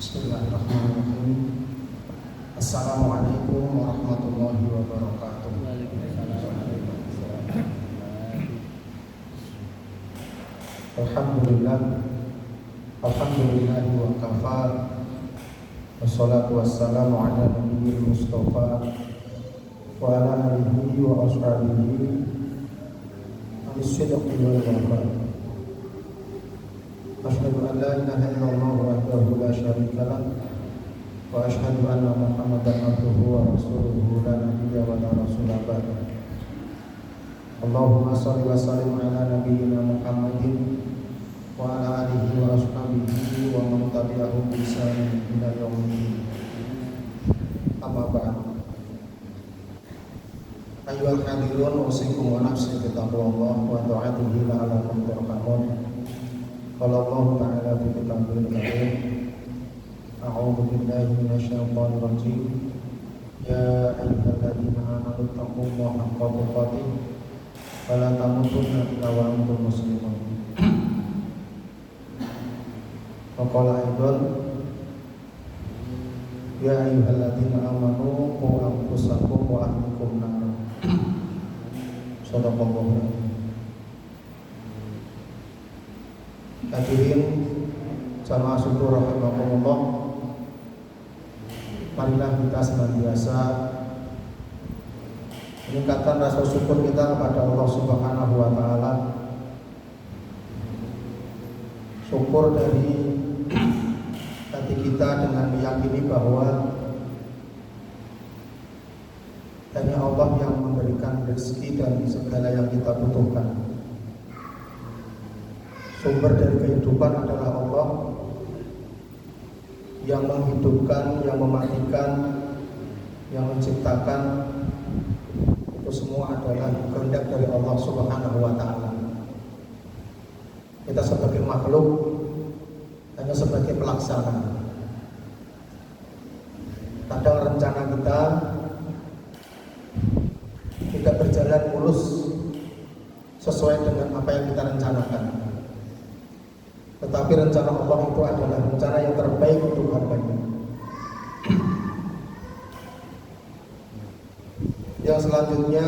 Bismillahirrahmanirrahim. Assalamualaikum warahmatullahi wabarakatuh. Alhamdulillah wa kafa. Wassalatu wassalamu ala nabiyil mustafa wa ala alihi wa ashabihi as-sidqi wal wafa. Asyhadu an la ilaha illallah wahdahu la syarika lah wa asyhadu anna Muhammadan abduhu wa rasuluhu la nabiyya wa la rasula ba'da. Allahumma shalli wa sallim ala nabiyyina Muhammadin wa ala alihi wa ashabihi wa man tabi'ahum bi ihsan ila yaumil amma ba'd. Ayyuhal hadirun, usikum wa nafsi bi taqwallah wa ta'atihi la'allakum turhamun. Qala Allah ta'ala fi kitabihil karim, a'udzu billahi minasyaitonir rajim. Ya ayyuhalladzina amanu taqullaha haqqa tuqatih wa la tamutunna illa wa antum muslimun. Wa qala aidan, ya ayyuhalladzina amanu qu anfusakum wa ahlikum nar. Shadaqallahu. Hadirin jamaah syukur rahimakumullah, marilah kita senantiasa meningkatkan rasa syukur kita kepada Allah Subhanahu wa taala. Syukur dari hati kita dengan meyakini bahwa hanya Allah yang memberikan rezeki dan segala yang kita butuhkan. Sumber dari kehidupan adalah Allah yang menghidupkan, yang mematikan, yang menciptakan. Itu semua adalah kehendak dari Allah Subhanahu wa taala. Kita sebagai makhluk hanya sebagai pelaksana. Kadang rencana kita tidak berjalan mulus sesuai dengan apa yang kita rencanakan. Tetapi rencana Allah itu adalah rencana yang terbaik untuk hambanya. Yang selanjutnya,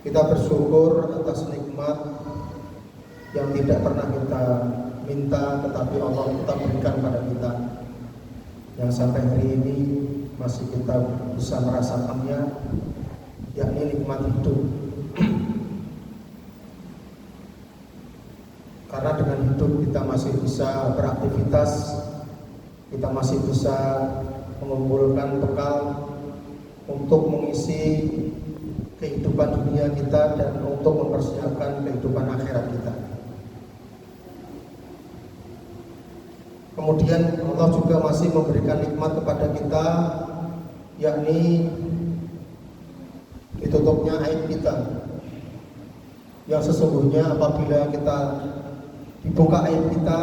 kita bersyukur atas nikmat yang tidak pernah kita minta, tetapi Allah tetap berikan pada kita, yang sampai hari ini masih kita bisa merasakannya, yakni nikmat hidup. Karena dengan hidup kita masih bisa beraktivitas, kita masih bisa mengumpulkan bekal untuk mengisi kehidupan dunia kita dan untuk mempersiapkan kehidupan akhirat kita. Kemudian Allah juga masih memberikan nikmat kepada kita, yakni ditutupnya aib kita, yang sesungguhnya apabila kita dibuka aib kita,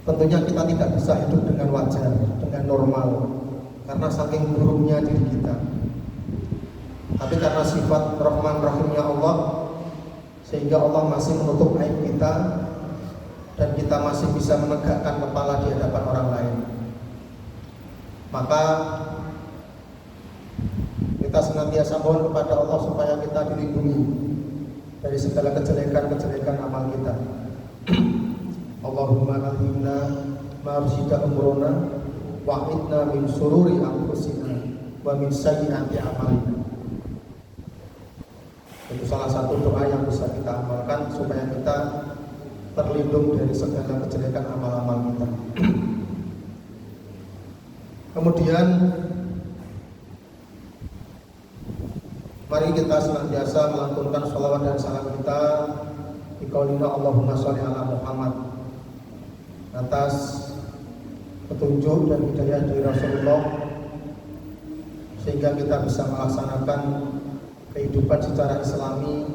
tentunya kita tidak bisa hidup dengan wajar, dengan normal, karena saking buruknya diri kita. Tapi karena sifat Rahman Rahimnya Allah, sehingga Allah masih menutup aib kita dan kita masih bisa menegakkan kepala di hadapan orang lain. Maka kita senantiasa mohon kepada Allah supaya kita dilindungi dari segala kejelekan-kejelekan amal kita. Allahumma alhimna ma'arsida umrona wa'idna min sururi anfusina wa min sayyiati amalina. Itu salah satu doa yang bisa kita amalkan supaya kita terlindung dari segala kejelekan amal-amal kita. Kemudian mari kita senantiasa melantunkan sholawat dan salam kita di qaulina Allahumma sholli ala Muhammad, atas petunjuk dan hidayah dari Rasulullah, sehingga kita bisa melaksanakan kehidupan secara islami,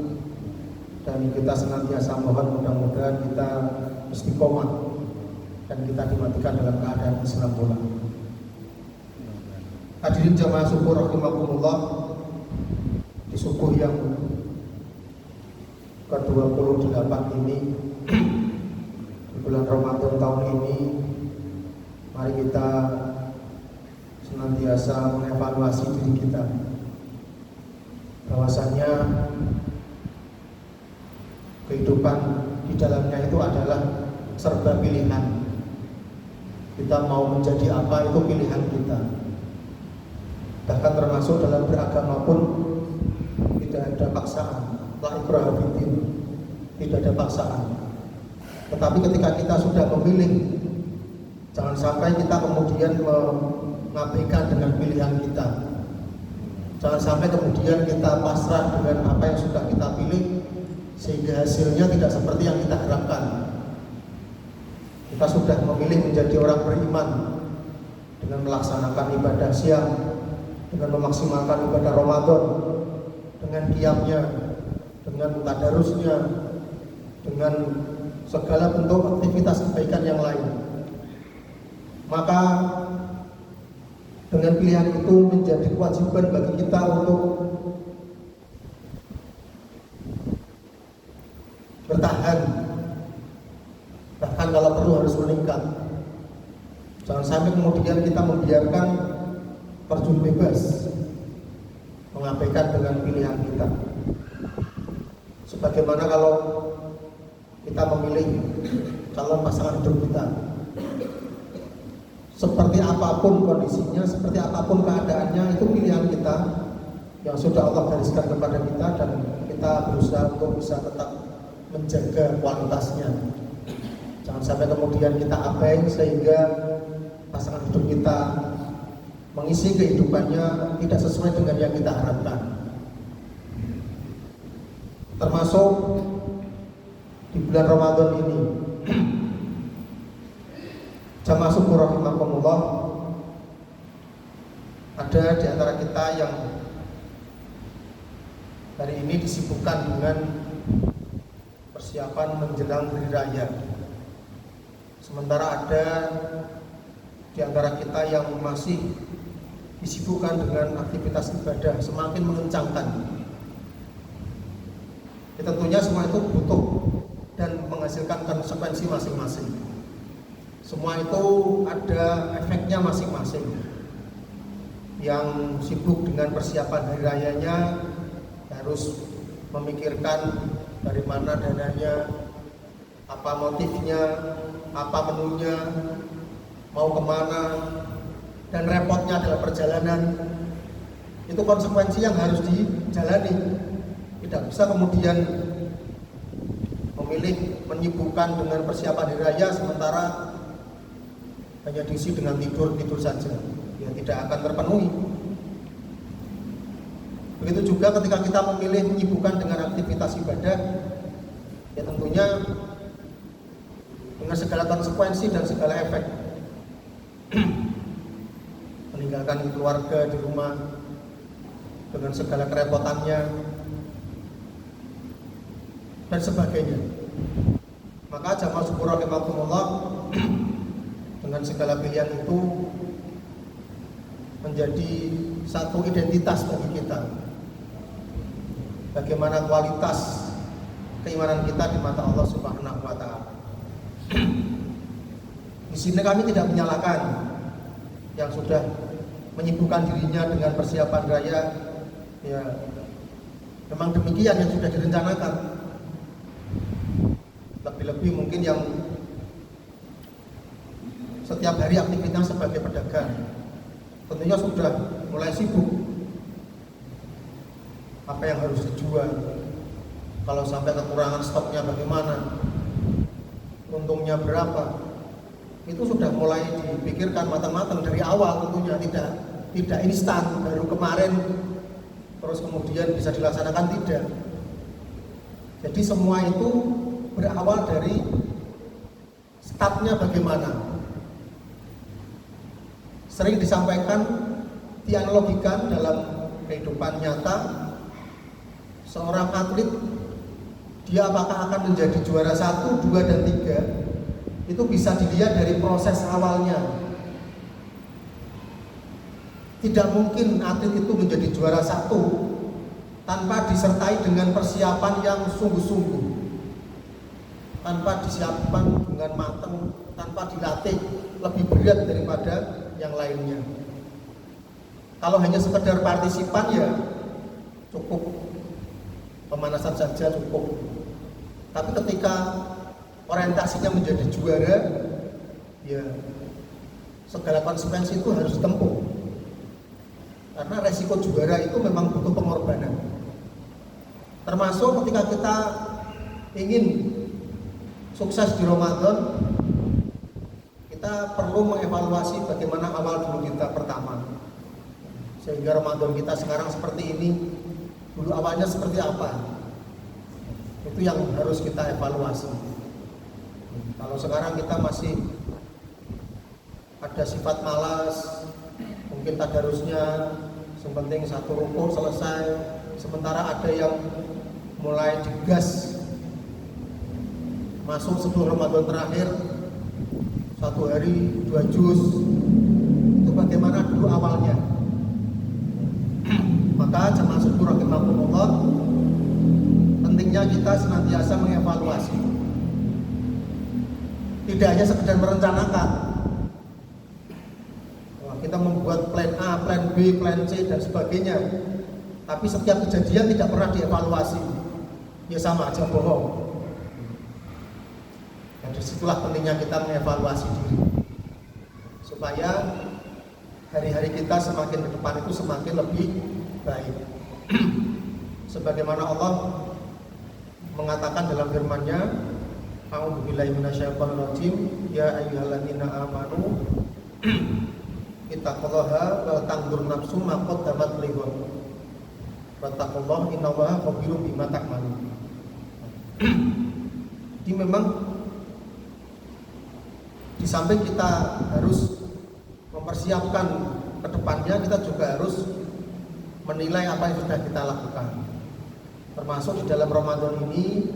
dan kita senantiasa mohon mudah-mudahan kita istiqomah dan kita dimatikan dalam keadaan Islam pula. Hadirin jamaah syukur rahimakumullah, di subuh yang ke-28 ini bulan Ramadan tahun ini, mari kita senantiasa mengevaluasi diri kita, bahwasanya kehidupan di dalamnya itu adalah serba pilihan. Kita mau menjadi apa itu pilihan kita. Bahkan termasuk dalam beragama pun tidak ada paksaan, la ikraha fiddin, tidak ada paksaan. Tetapi ketika kita sudah memilih, jangan sampai kita kemudian mengabaikan dengan pilihan kita. Jangan sampai kemudian kita pasrah dengan apa yang sudah kita pilih, sehingga hasilnya tidak seperti yang kita harapkan. Kita sudah memilih menjadi orang beriman dengan melaksanakan ibadah siang, dengan memaksimalkan ibadah Ramadan, dengan qiyamnya, dengan tadarusnya, dengan segala bentuk aktivitas kebaikan yang lain. Maka dengan pilihan itu menjadi kewajiban bagi kita untuk bertahan, bahkan kalau perlu harus meningkat. Jangan sampai kemudian kita membiarkan terjun bebas, mengabaikan dengan pilihan kita. Sebagaimana kalau kita memilih calon pasangan hidup kita, seperti apapun kondisinya, seperti apapun keadaannya, itu pilihan kita yang sudah Allah gariskan kepada kita, dan kita berusaha untuk bisa tetap menjaga kualitasnya. Jangan sampai kemudian kita abai sehingga pasangan hidup kita mengisi kehidupannya tidak sesuai dengan yang kita harapkan. Termasuk di bulan Ramadan ini, jamaah syukur rahimakumullah, ada di antara kita yang hari ini disibukkan dengan persiapan menjelang hari raya. Sementara ada di antara kita yang masih disibukkan dengan aktivitas ibadah semakin mengencangkan. Tentunya semua itu butuh dan menghasilkan konsekuensi masing-masing. Semua itu ada efeknya masing-masing. Yang sibuk dengan persiapan hari rayanya harus memikirkan dari mana dananya, apa motifnya, apa menunya, mau kemana, dan repotnya dalam perjalanan. Itu konsekuensi yang harus dijalani. Tidak bisa kemudian memilih menyibukkan dengan persiapan hari raya sementara hanya diisi dengan tidur saja, ya tidak akan terpenuhi. Begitu juga ketika kita memilih menyibukkan dengan aktivitas ibadah, ya tentunya dengan segala konsekuensi dan segala efek. Meninggalkan keluarga di rumah dengan segala kerepotannya dan sebagainya. Maka jamaah syukur rahimakumullah, dengan segala pilihan itu menjadi satu identitas bagi kita. Bagaimana kualitas keimanan kita di mata Allah Subhanahu wa taala. Di sini kami tidak menyalahkan yang sudah menyibukkan dirinya dengan persiapan raya, ya memang demikian yang sudah direncanakan. Lebih-lebih mungkin yang setiap hari aktivitas sebagai pedagang, tentunya sudah mulai sibuk. Apa yang harus dijual, kalau sampai kekurangan stoknya bagaimana, untungnya berapa, itu sudah mulai dipikirkan matang-matang dari awal. Tentunya tidak instan baru kemarin terus kemudian bisa dilaksanakan, tidak. Jadi semua itu berawal dari startnya bagaimana. Sering disampaikan, dianalogikan dalam kehidupan nyata, seorang atlet, dia apakah akan menjadi juara 1, 2, dan 3, itu bisa dilihat dari proses awalnya. Tidak mungkin atlet itu menjadi juara 1 tanpa disertai dengan persiapan yang sungguh-sungguh. tanpa disiapkan dengan matang, tanpa dilatih, lebih berat daripada yang lainnya. Kalau hanya sekedar partisipan ya cukup, pemanasan saja cukup. Tapi ketika orientasinya menjadi juara, ya segala konsekuensi itu harus ditempuh. Karena resiko juara itu memang butuh pengorbanan. Termasuk ketika kita ingin sukses di Ramadan, kita perlu mengevaluasi bagaimana awal dulu kita pertama. Sehingga Ramadan kita sekarang seperti ini, dulu awalnya seperti apa. Itu yang harus kita evaluasi. Kalau sekarang kita masih ada sifat malas, mungkin tadarusnya sepenting satu rukun selesai, sementara ada yang mulai digas masuk sebelum Ramadan terakhir 1 hari 2 juz. Itu bagaimana dulu awalnya. Maka jemaah syukur rahimakumullah, pentingnya kita senantiasa mengevaluasi, tidak hanya sekedar merencanakan. Kita membuat plan A, plan B, plan C dan sebagainya, tapi setiap kejadian tidak pernah dievaluasi, ya sama aja bohong. Dan disitulah pentingnya kita mengevaluasi diri, supaya hari-hari kita semakin ke depan itu semakin lebih baik. Sebagaimana Allah mengatakan dalam firman-Nya, A'udzubillahi minasyaitonirrajim, ya ayyuhalladzina amanu ittaqullaha wa tanzur nafsum ma qaddamat lighad wattaqullaha innallaha khabirum bima ta'malun. Jadi memang di samping kita harus mempersiapkan ke depannya, kita juga harus menilai apa yang sudah kita lakukan. Termasuk di dalam Ramadan ini,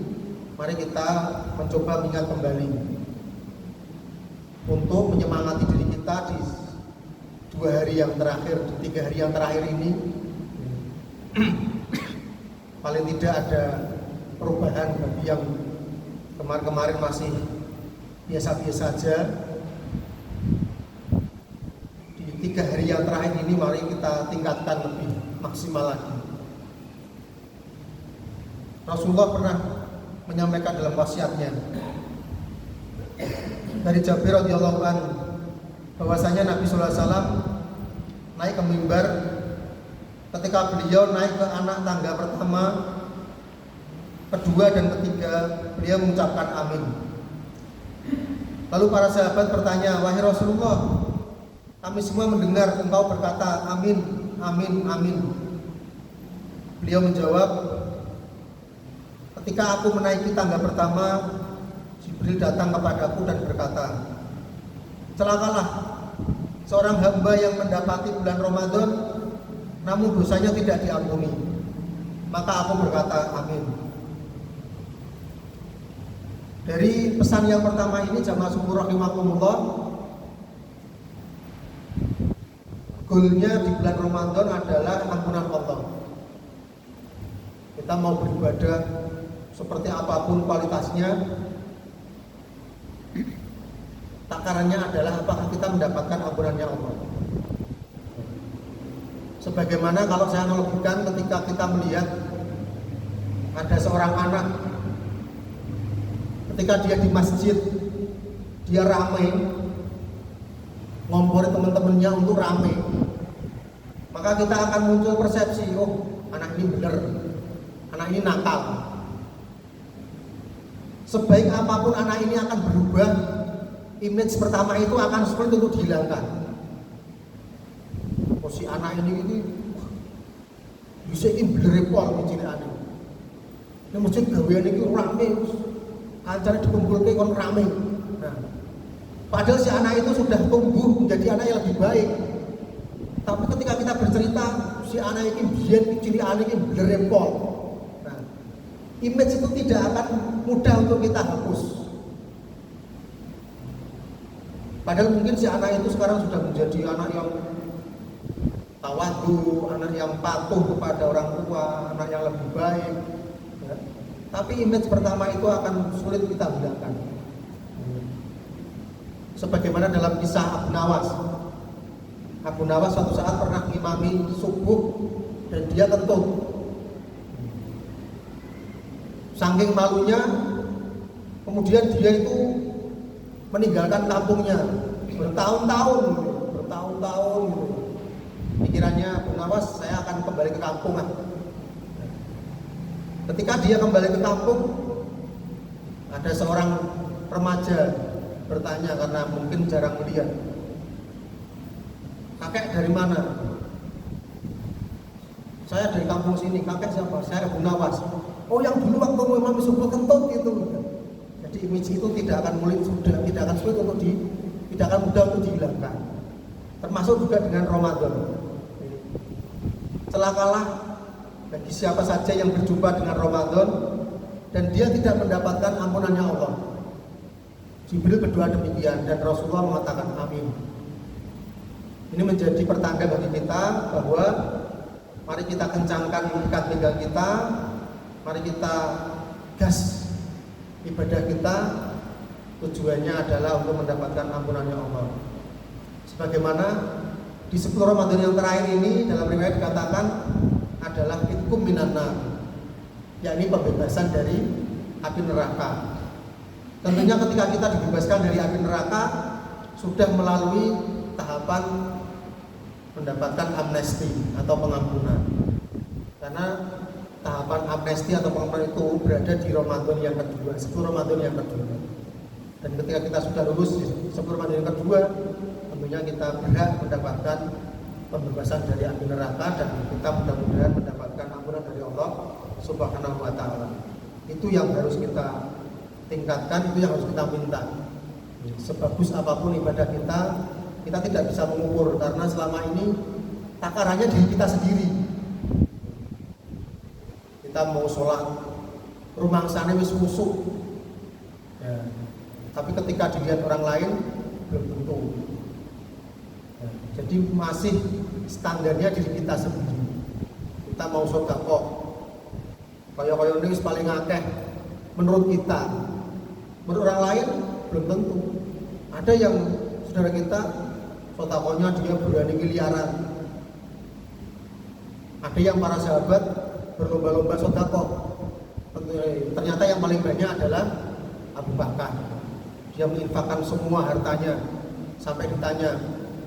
mari kita mencoba mengingat kembali untuk menyemangati diri kita di 2 hari yang terakhir, di 3 hari yang terakhir ini. Paling tidak ada perubahan bagi yang kemarin-kemarin masih biasa-biasa saja. Di 3 hari yang terakhir ini mari kita tingkatkan lebih maksimal lagi. Rasulullah pernah menyampaikan dalam wasiatnya dari Jabir radhiyallahu anhu bahwasanya Nabi sallallahu alaihi wasallam naik ke mimbar. Ketika beliau naik ke anak tangga pertama, kedua dan ketiga, beliau mengucapkan amin. Lalu para sahabat bertanya, wahai Rasulullah, kami semua mendengar engkau berkata amin, amin, amin. Beliau menjawab, ketika aku menaiki tangga pertama, Jibril datang kepadaku dan berkata, celakalah seorang hamba yang mendapati bulan Ramadan namun dosanya tidak diampuni. Maka aku berkata amin. Dari pesan yang pertama ini, jamaah syukur rahimakumullah, goalnya di bulan Ramadan adalah ampunan Allah. Kita mau beribadah seperti apapun kualitasnya, takarannya adalah apakah kita mendapatkan ampunannya Allah. Sebagaimana kalau saya analogikan, ketika kita melihat ada seorang anak, ketika dia di masjid, dia ramai, ngompori teman-temannya untuk ramai, maka kita akan muncul persepsi, oh anak ini benar, anak ini nakal. Sebaik apapun anak ini akan berubah, image pertama itu akan seperti itu dihilangkan. Oh si anak ini bisa ini belerepol cilikane. Ini masjid gawean iki rame, acara dikumpulke kon rame. Nah, padahal si anak itu sudah tumbuh menjadi anak yang lebih baik. Tapi ketika kita bercerita si anak ini biyen cilikane iki belerepol. Nah, image itu tidak akan mudah untuk kita hapus. Padahal mungkin si anak itu sekarang sudah menjadi anak yang tawadu, anak yang patuh kepada orang tua, anak yang lebih baik, ya. Tapi image pertama itu akan sulit kita hilangkan. Sebagaimana dalam kisah Abu Nawas. Abu Nawas suatu saat pernah ngimami subuh dan dia kentut. Saking malunya, kemudian dia itu meninggalkan kampungnya bertahun-tahun gitu. Pikirannya Abu Nawas, saya akan kembali ke kampung. Ketika dia kembali ke kampung, ada seorang remaja bertanya karena mungkin jarang melihat, kakek dari mana? Saya dari kampung sini. Kakek siapa? Saya Abu Nawas. Oh, yang dulu waktu memang subuh kentut gitu. Jadi image itu tidak akan mudah untuk dihilangkan. Termasuk juga dengan Ramadan. Celakalah bagi siapa saja yang berjumpa dengan Ramadan dan dia tidak mendapatkan ampunannya Allah. Jibril berdoa demikian dan Rasulullah mengatakan amin. Ini menjadi pertanda bagi kita bahwa mari kita kencangkan ikat pinggang kita, mari kita gas ibadah kita, tujuannya adalah untuk mendapatkan ampunannya Allah. Sebagaimana di 10 Ramadan yang terakhir ini dalam riwayat dikatakan adalah itqum minan nar, yakni pembebasan dari api neraka. Tentunya ketika kita dibebaskan dari api neraka sudah melalui tahapan mendapatkan amnesti atau pengampunan. Karena tahapan amnesti atau pengampunan itu berada di Ramadan yang kedua, 10 Ramadan yang kedua. Dan ketika kita sudah lulus di 10 Ramadan yang kedua, tentunya kita berhak mendapatkan pembebasan dari api neraka dan kita mudah-mudahan mendapatkan ampunan dari Allah Subhanahu wa taala. Itu yang harus kita tingkatkan, itu yang harus kita minta. Sebagus apapun ibadah kita, kita tidak bisa mengukur karena selama ini takarannya diri kita sendiri. Kita mau sholat, rumah sana wis kusuk. Ya. Tapi ketika dilihat orang lain belum tentu. Ya. Jadi masih standarnya diri kita sendiri. Kita mau sedekah, kaya-kaya ini paling akeh menurut kita. Menurut orang lain belum tentu. Ada yang saudara kita sedekahnya dia berani miliaran. Ada yang para sahabat berlomba-lomba sedekah. Ternyata yang paling banyak adalah Abu Bakar. Dia menginfakkan semua hartanya. Sampai ditanya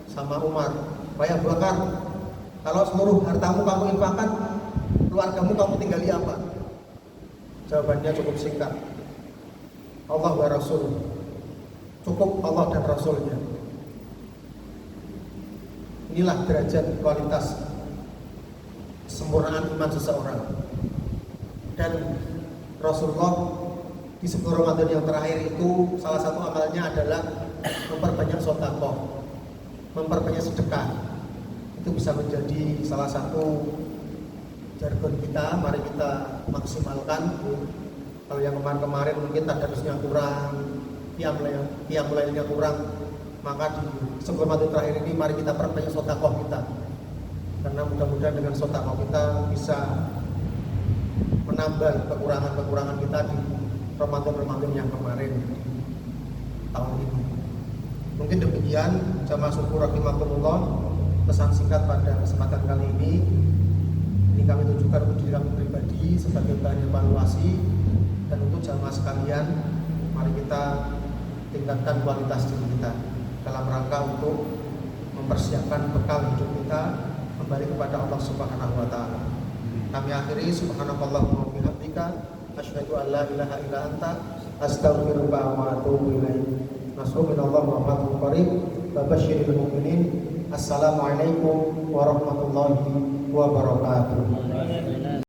sama Umar, "Wahai Abu Bakar, kalau seluruh hartamu kamu infakkan, keluargamu kamu tinggali apa?" Jawabannya cukup singkat, Allah wa Rasul. Cukup Allah dan Rasulnya. Inilah derajat kualitas kesempurnaan iman seseorang. Dan Rasulullah di 10 Ramadan yang terakhir itu salah satu amalnya adalah memperbanyak sedekah, memperbanyak sedekah. Itu bisa menjadi salah satu jargon kita, mari kita maksimalkan. Kalau yang kemarin mungkin tadarusnya kurang, qiyamul kurang, maka di 10 Ramadan terakhir ini mari kita perbanyak sedekah kita. Karena mudah-mudahan dengan sedekah kita bisa menambah kekurangan-kekurangan kita di Ramadan yang kemarin tahun ini. Mungkin demikian jamaah syukur rahimakumullah pesan singkat pada kesempatan kali ini. Ini kami tujukan untuk diri kami pribadi sebagai bahan evaluasi, dan untuk jamaah sekalian, mari kita tingkatkan kualitas diri kita dalam rangka untuk mempersiapkan bekal hidup kita kembali kepada Allah Subhanahu wa taala. Kami akhiri subhanakallahumma wa bihamdika asyhadu an la ilaha illa anta astaghfiruka wa atubu ilaik. Nasrullahu wa fathu qarib wa basyiril mu'minin. Assalamualaikum warahmatullahi wabarakatuh.